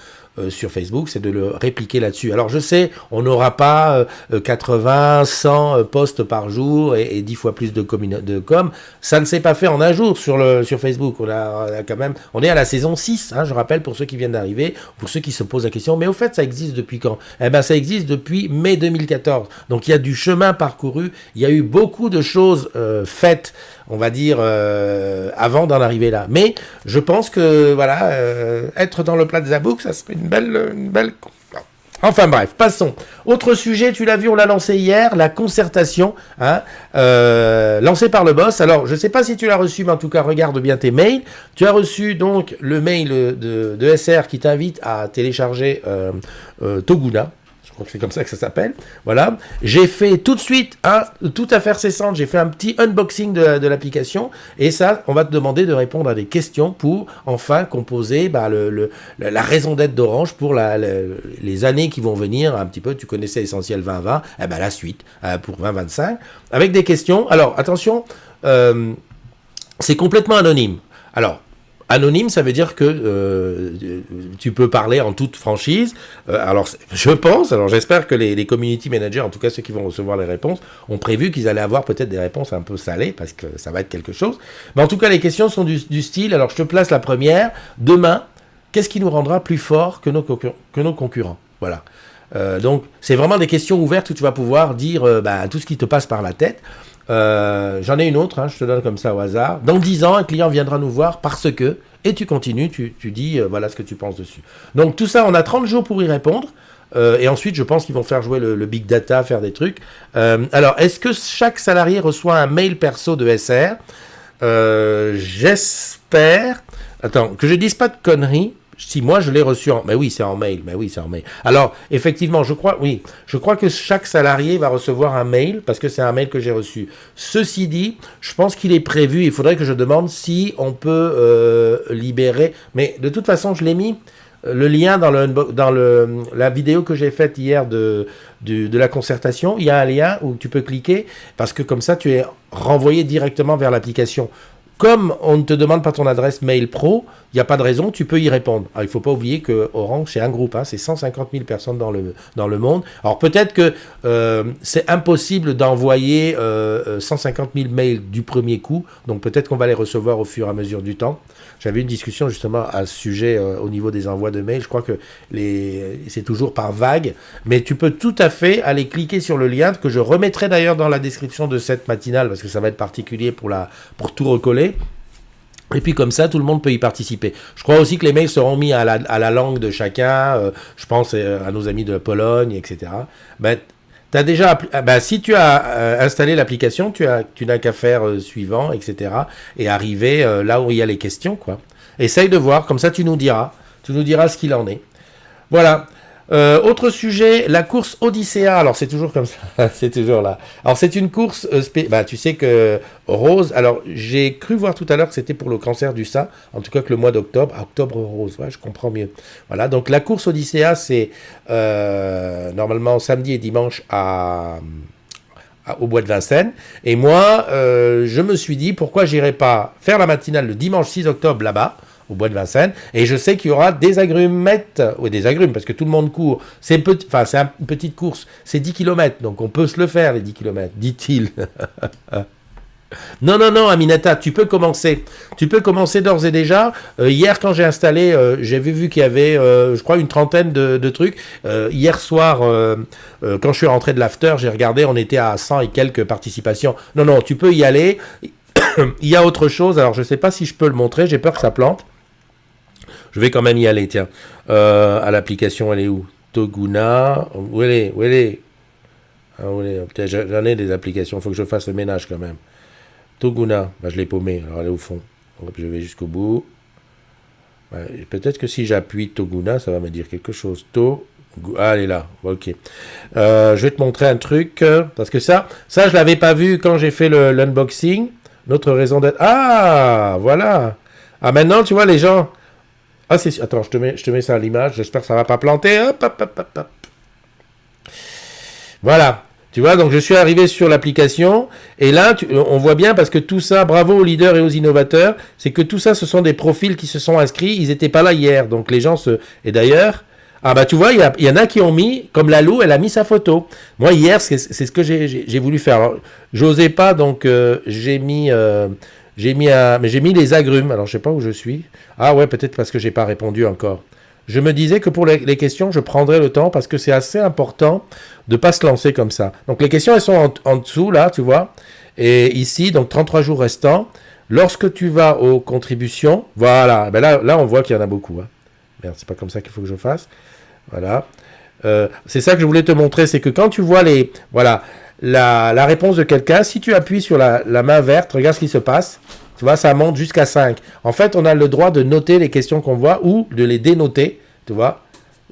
Speaker 1: sur Facebook, c'est de le répliquer là-dessus. Alors, je sais, on n'aura pas 80, 100 posts par jour et 10 fois plus de com. Ça ne s'est pas fait en un jour sur Facebook. On a quand même, on est à la saison 6, hein, je rappelle, pour ceux qui viennent d'arriver, pour ceux qui se posent la question. Mais au fait, ça existe depuis quand? Eh ben, ça existe depuis mai 2014. Donc, il y a du chemin parcouru. Il y a eu beaucoup de choses faites, on va dire, avant d'en arriver là. Mais je pense que, voilà, être dans le Plaza Book, ça serait une belle... Enfin bref, passons. Autre sujet, tu l'as vu, on l'a lancé hier, la concertation, hein, lancée par le boss. Alors, je ne sais pas si tu l'as reçu, mais en tout cas, regarde bien tes mails. Tu as reçu donc le mail de SR qui t'invite à télécharger Toguna. Je crois que c'est comme ça que ça s'appelle. Voilà. J'ai fait tout de suite, tout à faire cessante, j'ai fait un petit unboxing de l'application. Et ça, on va te demander de répondre à des questions pour enfin composer la raison d'être d'Orange pour les années qui vont venir. Un petit peu, tu connaissais Essentiel 2020, la suite pour 2025. Avec des questions. Alors, attention, c'est complètement anonyme. Alors, anonyme, ça veut dire que tu peux parler en toute franchise. Alors, j'espère que les community managers, en tout cas ceux qui vont recevoir les réponses, ont prévu qu'ils allaient avoir peut-être des réponses un peu salées, parce que ça va être quelque chose. Mais en tout cas, les questions sont du style, alors je te place la première. Demain, qu'est-ce qui nous rendra plus forts que nos concurrents? Voilà. Donc, c'est vraiment des questions ouvertes où tu vas pouvoir dire tout ce qui te passe par la tête. J'en ai une autre, je te donne comme ça au hasard. Dans 10 ans, un client viendra nous voir parce que, et tu continues, tu dis voilà ce que tu penses dessus. Donc tout ça, on a 30 jours pour y répondre. Et ensuite, je pense qu'ils vont faire jouer le big data, faire des trucs. Alors, est-ce que chaque salarié reçoit un mail perso de SR? J'espère. Attends, que je dise pas de conneries. Si moi je l'ai reçu mais oui, c'est en mail. Alors, effectivement, je crois que chaque salarié va recevoir un mail parce que c'est un mail que j'ai reçu. Ceci dit, je pense qu'il est prévu, il faudrait que je demande si on peut libérer, mais de toute façon, je l'ai mis le lien dans la vidéo que j'ai faite hier de la concertation. Il y a un lien où tu peux cliquer parce que comme ça, tu es renvoyé directement vers l'application. Comme on ne te demande pas ton adresse mail pro, il n'y a pas de raison, tu peux y répondre. Alors, il ne faut pas oublier que Orange, c'est un groupe, c'est 150 000 personnes dans le monde. Alors, peut-être que c'est impossible d'envoyer 150 000 mails du premier coup, donc peut-être qu'on va les recevoir au fur et à mesure du temps. J'avais une discussion justement à ce sujet au niveau des envois de mails. Je crois que c'est toujours par vague, mais tu peux tout à fait aller cliquer sur le lien que je remettrai d'ailleurs dans la description de cette matinale parce que ça va être particulier pour tout recoller. Et puis comme ça, tout le monde peut y participer. Je crois aussi que les mails seront mis à la langue de chacun. Je pense à nos amis de la Pologne, etc. T'as déjà, si tu as installé l'application, tu n'as qu'à faire suivant, etc. Et arriver là où il y a les questions, quoi. Essaye de voir, comme ça tu nous diras ce qu'il en est. Voilà. Autre sujet, la course Odyssea. Alors c'est toujours comme ça, c'est toujours là. Alors c'est une course, tu sais que Rose. Alors j'ai cru voir tout à l'heure que c'était pour le cancer du sein, en tout cas que le mois d'octobre, octobre rose. Ouais, je comprends mieux. Voilà, donc la course Odyssea, c'est normalement samedi et dimanche au bois de Vincennes. Et moi, je me suis dit pourquoi j'irais pas faire la matinale le dimanche 6 octobre là-bas, au bois de Vincennes, et je sais qu'il y aura des agrumettes, ou des agrumes, parce que tout le monde court. C'est une petite course, c'est 10 km, donc on peut se le faire, les 10 km, dit-il. Non, Aminata, tu peux commencer. Tu peux commencer d'ores et déjà. Hier, quand j'ai installé, j'ai vu qu'il y avait, je crois, une trentaine de trucs. Hier soir, quand je suis rentré de l'after, j'ai regardé, on était à 100 et quelques participations. Non, tu peux y aller. Il y a autre chose, alors je ne sais pas si je peux le montrer, j'ai peur que ça plante. Je vais quand même y aller, tiens. À l'application, elle est où? Toguna. Où elle est ah, où elle est? J'en ai des applications, il faut que je fasse le ménage quand même. Toguna, je l'ai paumé, alors elle est au fond. Donc, je vais jusqu'au bout. Ouais, peut-être que si j'appuie Toguna, ça va me dire quelque chose. Ah, elle est là, ok. Je vais te montrer un truc, parce que ça je l'avais pas vu quand j'ai fait l'unboxing. Notre raison d'être... Ah, voilà. Ah, maintenant, tu vois, les gens... Ah, c'est... Attends, je te mets ça à l'image. J'espère que ça va pas planter. Hop. Voilà. Tu vois, donc je suis arrivé sur l'application. Et là, on voit bien, parce que tout ça, bravo aux leaders et aux innovateurs, c'est que tout ça, ce sont des profils qui se sont inscrits. Ils n'étaient pas là hier. Donc les gens se... Et d'ailleurs... Ah tu vois, il y en a qui ont mis, comme Lalou, elle a mis sa photo. Moi, hier, c'est ce que j'ai voulu faire. Alors, j'osais pas, donc j'ai mis les agrumes. Alors, je sais pas où je suis. Ah ouais, peut-être parce que j'ai pas répondu encore. Je me disais que pour les questions, je prendrais le temps parce que c'est assez important de pas se lancer comme ça. Donc, les questions, elles sont en dessous, là, tu vois. Et ici, donc 33 jours restants. Lorsque tu vas aux contributions, voilà, là, on voit qu'il y en a beaucoup. Hein. Merde, c'est pas comme ça qu'il faut que je fasse. Voilà. C'est ça que je voulais te montrer, c'est que quand tu vois la réponse de quelqu'un, si tu appuies sur la main verte, regarde ce qui se passe. Tu vois, ça monte jusqu'à 5. En fait, on a le droit de noter les questions qu'on voit ou de les dénoter, tu vois,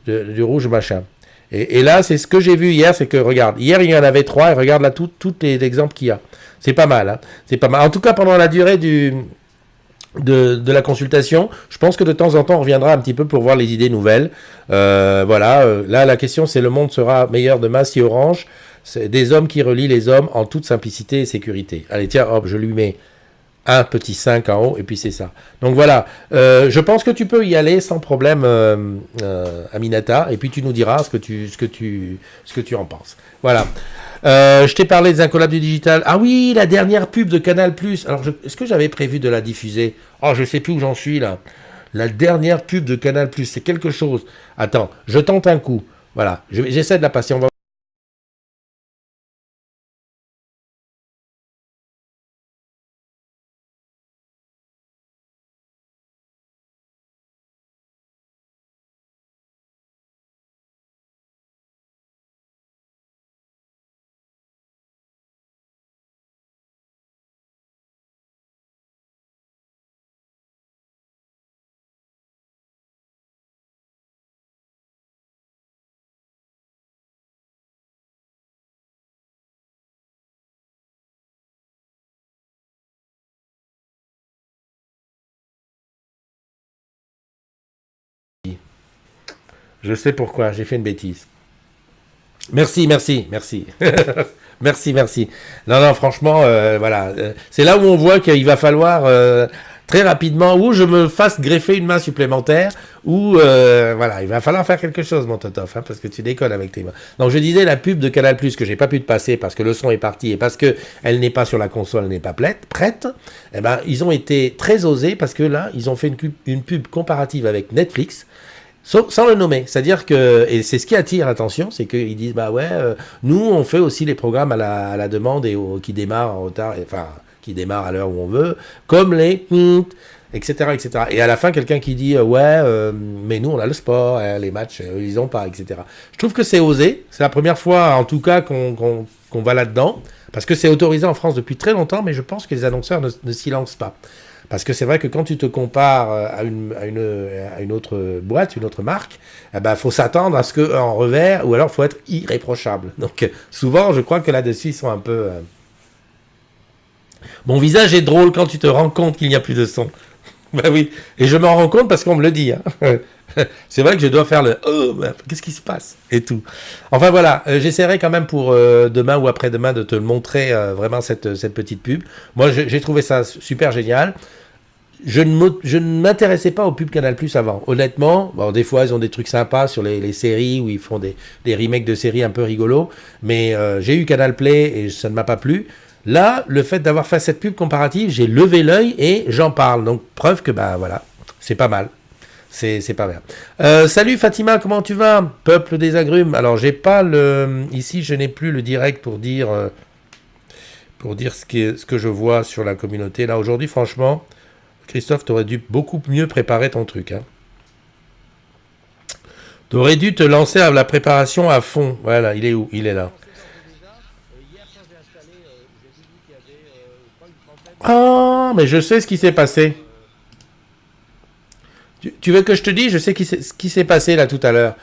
Speaker 1: du rouge machin. Et là, c'est ce que j'ai vu hier, c'est que, regarde, hier, il y en avait 3, et regarde là tous les exemples qu'il y a. C'est pas mal, hein. C'est pas mal. En tout cas, pendant la durée de la consultation, je pense que de temps en temps on reviendra un petit peu pour voir les idées nouvelles. Voilà, là la question c'est: le monde sera meilleur demain si Orange, c'est des hommes qui relient les hommes en toute simplicité et sécurité. Allez tiens, hop, je lui mets un petit 5 en haut et puis c'est ça. Donc voilà, je pense que tu peux y aller sans problème, Aminata, et puis tu nous diras ce que tu en penses. Voilà. Je t'ai parlé des incollables du digital. Ah oui, la dernière pub de Canal+. Alors, est-ce que j'avais prévu de la diffuser? Oh, je sais plus où j'en suis là. La dernière pub de Canal+, c'est quelque chose. Attends, je tente un coup. Voilà, j'essaie de la passer. On va... Je sais pourquoi, j'ai fait une bêtise. Merci. Merci. Non, franchement, voilà. C'est là où on voit qu'il va falloir très rapidement, ou je me fasse greffer une main supplémentaire, ou voilà, il va falloir faire quelque chose, mon Totof, hein, parce que tu déconnes avec tes mains. Donc je disais la pub de Canal+, que j'ai pas pu te passer parce que le son est parti et parce que elle n'est pas sur la console, elle n'est pas prête. Eh ben, ils ont été très osés parce que là, ils ont fait une pub comparative avec Netflix. Sans le nommer, c'est-à-dire que, et c'est ce qui attire l'attention, c'est qu'ils disent nous on fait aussi les programmes à la demande et qui démarrent en retard, enfin qui démarrent à l'heure où on veut, comme les etc. Et à la fin quelqu'un qui dit mais nous on a le sport, les matchs ils ont pas, etc. Je trouve que c'est osé, c'est la première fois en tout cas qu'on va là-dedans, parce que c'est autorisé en France depuis très longtemps, mais je pense que les annonceurs ne s'y lancent pas. Parce que c'est vrai que quand tu te compares à une autre boîte, une autre marque, eh ben, faut s'attendre à ce qu'en revers, ou alors faut être irréprochable. Donc souvent, je crois que là-dessus, ils sont un peu... Mon visage est drôle quand tu te rends compte qu'il n'y a plus de son. Ben oui, et je m'en rends compte parce qu'on me le dit. Hein. C'est vrai que je dois faire le « Oh, ben, qu'est-ce qui se passe ?» et tout. Enfin voilà, j'essaierai quand même pour demain ou après-demain de te montrer vraiment cette petite pub. Moi, j'ai trouvé ça super génial. Je ne m'intéressais pas aux pubs Canal+ avant. Honnêtement, bon, des fois, ils ont des trucs sympas sur les séries où ils font des remakes de séries un peu rigolos. Mais j'ai eu Canal Play et ça ne m'a pas plu. Là, le fait d'avoir fait cette pub comparative, j'ai levé l'œil et j'en parle. Donc, preuve que, bah voilà, c'est pas mal. C'est pas mal. Salut Fatima, comment tu vas? Peuple des agrumes. Alors, j'ai pas le... Ici, je n'ai plus le direct pour dire ce que je vois sur la communauté. Là, aujourd'hui, franchement, Christophe, t'aurais dû beaucoup mieux préparer ton truc. Hein. T'aurais dû te lancer à la préparation à fond. Voilà, il est où? Il est là. Ah, mais je sais ce qui s'est passé. Tu veux que je te dise? Je sais ce qui s'est passé là tout à l'heure.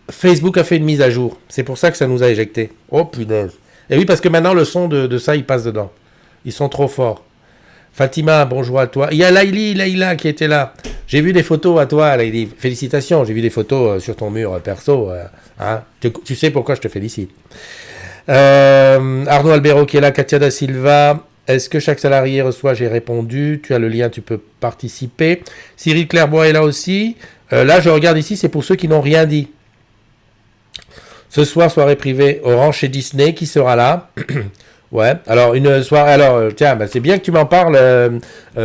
Speaker 1: Facebook a fait une mise à jour. C'est pour ça que ça nous a éjectés. Oh punaise. Et oui, parce que maintenant le son de ça, il passe dedans. Ils sont trop forts. Fatima, bonjour à toi. Il y a Laïla qui était là. J'ai vu des photos à toi, Laïli. Félicitations. J'ai vu des photos sur ton mur perso. Hein. Tu sais pourquoi je te félicite. Arnaud Albero qui est là. Katia da Silva. Est-ce que chaque salarié reçoit? J'ai répondu. Tu as le lien, tu peux participer. Cyril Clairbois est là aussi. Là, je regarde ici, c'est pour ceux qui n'ont rien dit. Ce soir, soirée privée Orange chez Disney, qui sera là? Ouais, alors une soirée, alors tiens, bah, c'est bien que tu m'en parles,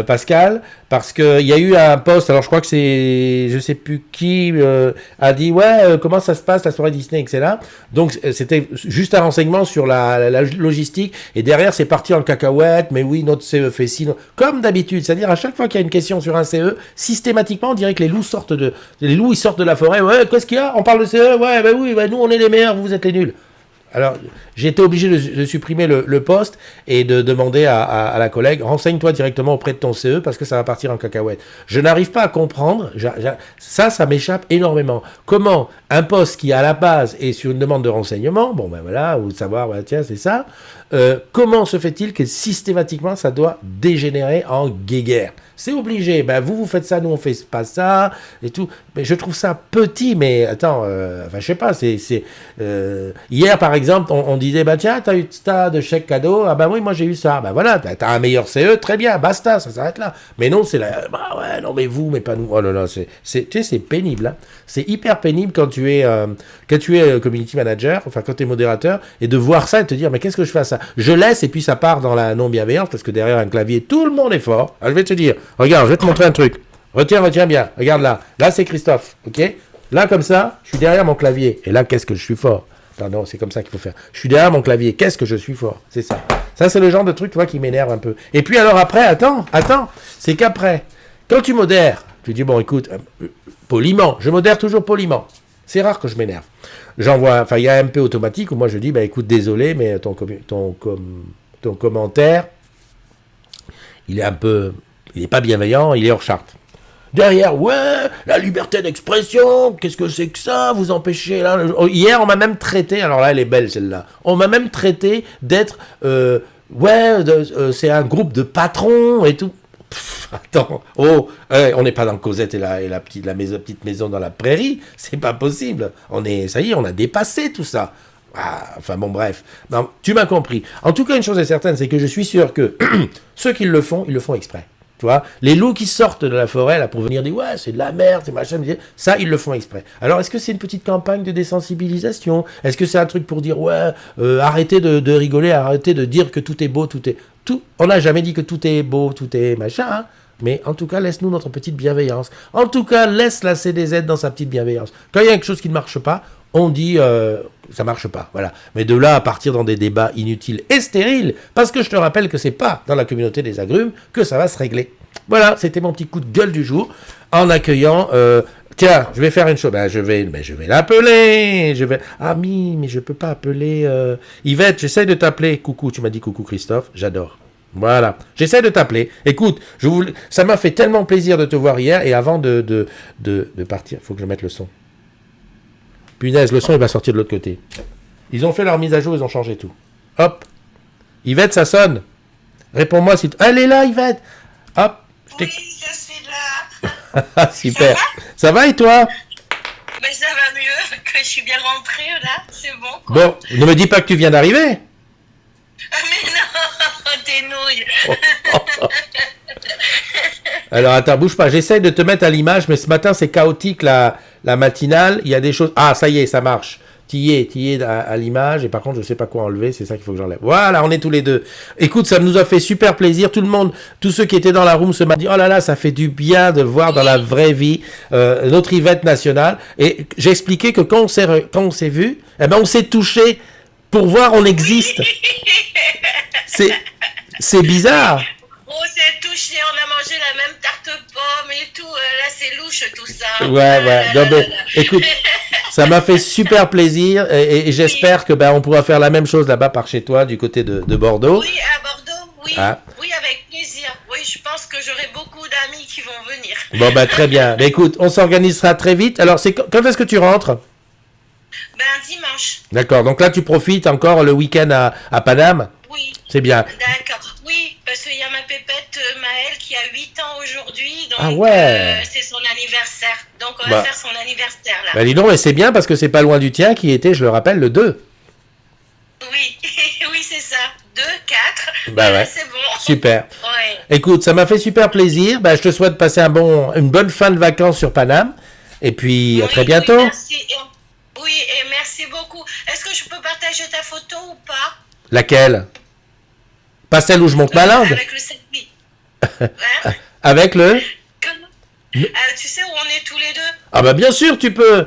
Speaker 1: Pascal, parce que il y a eu un post, alors je crois que c'est, je sais plus qui a dit, ouais, comment ça se passe la soirée Disney, etc. Donc c'était juste un renseignement sur la logistique, et derrière c'est parti en cacahuète, mais oui, notre CE fait ci, comme d'habitude, c'est-à-dire à chaque fois qu'il y a une question sur un CE, systématiquement on dirait que les loups ils sortent de la forêt, ouais, qu'est-ce qu'il y a? On parle de CE, ouais, bah oui, bah, nous on est les meilleurs, vous êtes les nuls. Alors, j'ai été obligé de supprimer le poste et de demander à la collègue, renseigne-toi directement auprès de ton CE parce que ça va partir en cacahuète. Je n'arrive pas à comprendre, ça m'échappe énormément. Comment un poste qui à la base est sur une demande de renseignement, bon ben voilà, ou de savoir, ben, tiens c'est ça, comment se fait-il que systématiquement ça doit dégénérer en guéguerre? C'est obligé, ben vous faites ça, nous on fait pas ça, et tout. Mais je trouve ça petit, mais attends, enfin je sais pas, hier par exemple, on disait, bah tiens, t'as eu ça de chèque cadeau, ah bah oui, moi j'ai eu ça, bah voilà, t'as un meilleur CE, très bien, basta, ça s'arrête là. Mais non, c'est là, bah ouais, non mais vous, mais pas nous, oh là là, tu sais, c'est pénible, hein. C'est hyper pénible quand tu es community manager, enfin quand tu es modérateur, et de voir ça et de te dire, mais qu'est-ce que je fais à ça? Je laisse, et puis ça part dans la non-bienveillance, parce que derrière un clavier, tout le monde est fort. Alors, je vais te dire, regarde, je vais te montrer un truc. Retiens bien. Regarde là. Là, c'est Christophe. OK? Là, comme ça, je suis derrière mon clavier. Et là, qu'est-ce que je suis fort? Pardon, c'est comme ça qu'il faut faire. Je suis derrière mon clavier. Qu'est-ce que je suis fort? C'est ça. Ça, c'est le genre de truc, tu vois, qui m'énerve un peu. Et puis, alors après, attends. C'est qu'après, quand tu modères, tu dis, bon, écoute, poliment. Je modère toujours poliment. C'est rare que je m'énerve. J'envoie, il y a un MP automatique où moi, je dis, bah, écoute, désolé, mais ton commentaire, il est pas bienveillant, il est hors charte. Derrière, ouais, la liberté d'expression, qu'est-ce que c'est que ça? Vous empêchez là. Hier, on m'a même traité, alors là, elle est belle celle-là. On m'a même traité d'être, c'est un groupe de patrons et tout. Attends, on n'est pas dans Cosette et la petite maison dans la prairie, c'est pas possible. Ça y est, on a dépassé tout ça. Enfin bon, bref. Non, tu m'as compris. En tout cas, une chose est certaine, c'est que je suis sûr que ceux qui le font, ils le font exprès. Tu vois, les loups qui sortent de la forêt là pour venir dire ouais c'est de la merde, c'est machin, ça ils le font exprès. Alors est-ce que c'est une petite campagne de désensibilisation? Est-ce que c'est un truc pour dire ouais arrêtez de rigoler, arrêtez de dire que tout est beau, tout. On n'a jamais dit que tout est beau, tout est machin. Hein. Mais en tout cas, laisse-nous notre petite bienveillance. En tout cas, laisse la CDZ dans sa petite bienveillance. Quand il y a quelque chose qui ne marche pas, on dit ça marche pas, voilà. Mais de là à partir dans des débats inutiles et stériles, parce que je te rappelle que c'est pas dans la communauté des agrumes que ça va se régler. Voilà, c'était mon petit coup de gueule du jour, en accueillant... tiens, je vais faire une chose, je vais l'appeler, mais je peux pas appeler... Yvette, j'essaie de t'appeler, coucou, tu m'as dit coucou Christophe, j'adore. Voilà. J'essaie de t'appeler. Écoute, ça m'a fait tellement plaisir de te voir hier. Et avant de partir, il faut que je mette le son. Punaise, le son, il va sortir de l'autre côté. Ils ont fait leur mise à jour, ils ont changé tout. Hop. Yvette, ça sonne. Réponds-moi si... Elle est là, Yvette. Hop.
Speaker 4: Oui, je suis là.
Speaker 1: Super. Ça va et toi?
Speaker 4: Mais ça va mieux, que je suis bien rentrée là, c'est bon. Quoi.
Speaker 1: Bon, ne me dis pas que tu viens d'arriver.
Speaker 4: Ah mais non, tes nouilles.
Speaker 1: Alors attends, bouge pas, j'essaye de te mettre à l'image, mais ce matin c'est chaotique la matinale, il y a des choses... Ah, ça y est, ça marche. T'y es à l'image, et par contre je sais pas quoi enlever, c'est ça qu'il faut que j'enlève. Voilà, on est tous les deux. Écoute, ça nous a fait super plaisir, tout le monde, tous ceux qui étaient dans la room ce matin, oh là là, ça fait du bien de voir dans la vraie vie notre Yvette nationale. Et j'ai expliqué que quand on s'est vu, eh ben on s'est touché pour voir on existe. C'est bizarre.
Speaker 4: On s'est touché, on a mangé la même tarte pomme et tout. Là, c'est louche tout ça.
Speaker 1: Ouais. Non, mais, écoute, ça m'a fait super plaisir et j'espère que on pourra faire la même chose là-bas par chez toi, du côté de Bordeaux.
Speaker 4: Oui, à Bordeaux, oui.
Speaker 1: Ah. Oui,
Speaker 4: avec plaisir. Oui, je pense que j'aurai beaucoup d'amis qui vont venir.
Speaker 1: Bon, très bien. Mais écoute, on s'organisera très vite. Alors, quand est-ce que tu rentres?
Speaker 4: Dimanche.
Speaker 1: D'accord. Donc là, tu profites encore le week-end à Paname?
Speaker 4: Oui.
Speaker 1: C'est bien.
Speaker 4: D'accord. Oui, parce qu'il y a ma pépette Maëlle qui a 8 ans aujourd'hui. Donc,
Speaker 1: Ah ouais.
Speaker 4: c'est son anniversaire. Donc, on va faire son anniversaire là.
Speaker 1: Dis donc, mais c'est bien parce que c'est pas loin du tien qui était, je le rappelle, le 2.
Speaker 4: Oui, oui, c'est ça. 2, 4.
Speaker 1: Ouais.
Speaker 4: C'est bon.
Speaker 1: Super.
Speaker 4: Ouais.
Speaker 1: Écoute, ça m'a fait super plaisir. Je te souhaite passer une bonne fin de vacances sur Paname. Et puis, à très bientôt.
Speaker 4: Oui, merci. Oui, et merci beaucoup. Est-ce que je peux partager ta photo ou pas?
Speaker 1: Laquelle? Pas celle où je monte ma langue?
Speaker 4: Avec le selfie. Hein?
Speaker 1: Avec le?
Speaker 4: Tu sais où on est tous les deux?
Speaker 1: Ah bien sûr, tu peux.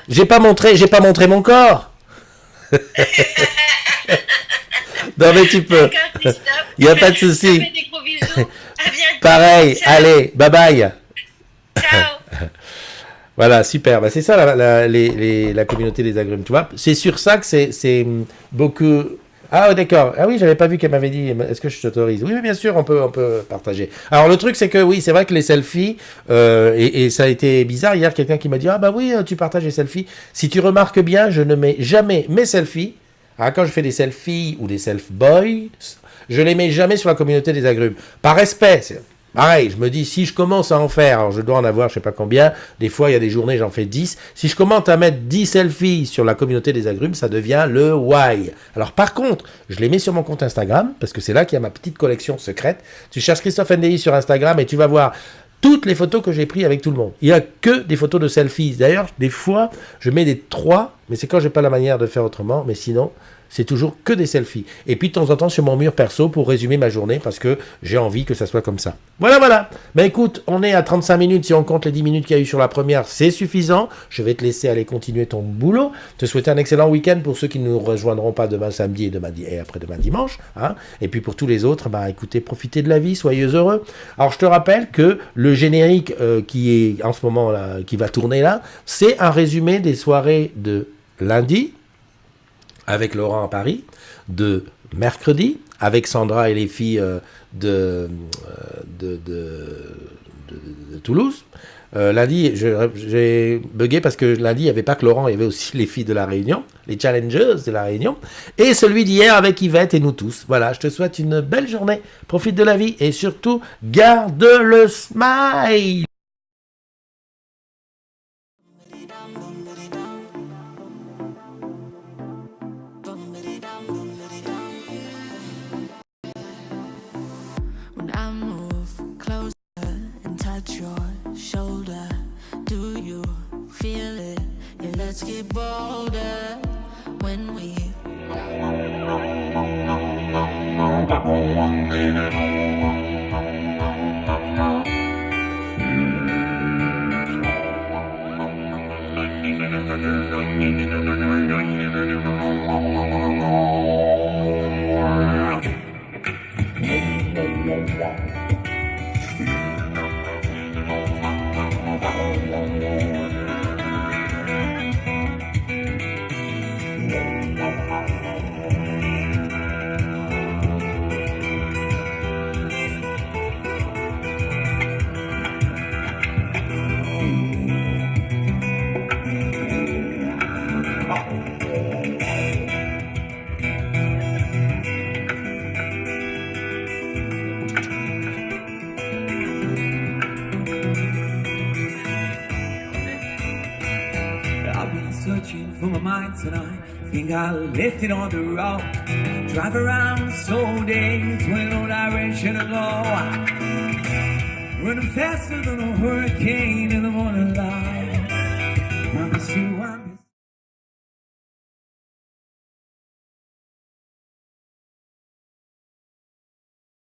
Speaker 1: J'ai pas montré mon corps. Non mais tu peux. Il n'y a pas de souci.
Speaker 4: Des gros bisous. À bientôt.
Speaker 1: Pareil,
Speaker 4: ciao.
Speaker 1: allez, bye bye.
Speaker 4: Ciao.
Speaker 1: Voilà, super. C'est ça la communauté des agrumes, tu vois. C'est sur ça que c'est beaucoup... Ah, d'accord. Ah oui, j'avais pas vu qu'elle m'avait dit, est-ce que je t'autorise? Oui, mais bien sûr, on peut partager. Alors, le truc, c'est que oui, c'est vrai que les selfies, et ça a été bizarre hier, quelqu'un qui m'a dit, ah bah oui, tu partages les selfies. Si tu remarques bien, je ne mets jamais mes selfies. Quand je fais des selfies ou des self-boys, je les mets jamais sur la communauté des agrumes. Par respect, c'est pareil, je me dis, si je commence à en faire, alors je dois en avoir je sais pas combien, des fois il y a des journées j'en fais 10, si je commence à mettre 10 selfies sur la communauté des agrumes, ça devient le why. Alors par contre, je les mets sur mon compte Instagram, parce que c'est là qu'il y a ma petite collection secrète. Tu cherches Christophe NDI sur Instagram et tu vas voir toutes les photos que j'ai prises avec tout le monde. Il n'y a que des photos de selfies. D'ailleurs, des fois, je mets des 3, mais c'est quand j'ai pas la manière de faire autrement, mais sinon... c'est toujours que des selfies. Et puis de temps en temps sur mon mur perso pour résumer ma journée parce que j'ai envie que ça soit comme ça. Voilà. Mais écoute, on est à 35 minutes. Si on compte les 10 minutes qu'il y a eu sur la première, c'est suffisant. Je vais te laisser aller continuer ton boulot. Te souhaiter un excellent week-end pour ceux qui ne nous rejoindront pas demain samedi et après-demain dimanche. Et puis pour tous les autres, écoutez, profitez de la vie, soyez heureux. Alors je te rappelle que le générique qui est en ce moment là, qui va tourner là, c'est un résumé des soirées de lundi avec Laurent à Paris, de mercredi, avec Sandra et les filles de Toulouse. Lundi, j'ai bugué parce que lundi, il n'y avait pas que Laurent, il y avait aussi les filles de La Réunion, les challengers de La Réunion, et celui d'hier avec Yvette et nous tous. Voilà, je te souhaite une belle journée, profite de la vie et surtout, garde le smile.
Speaker 5: Let's get bolder when we
Speaker 6: for my mind tonight. Think I left it on the road. Drive around slow days with no direction to go. Running faster than a hurricane.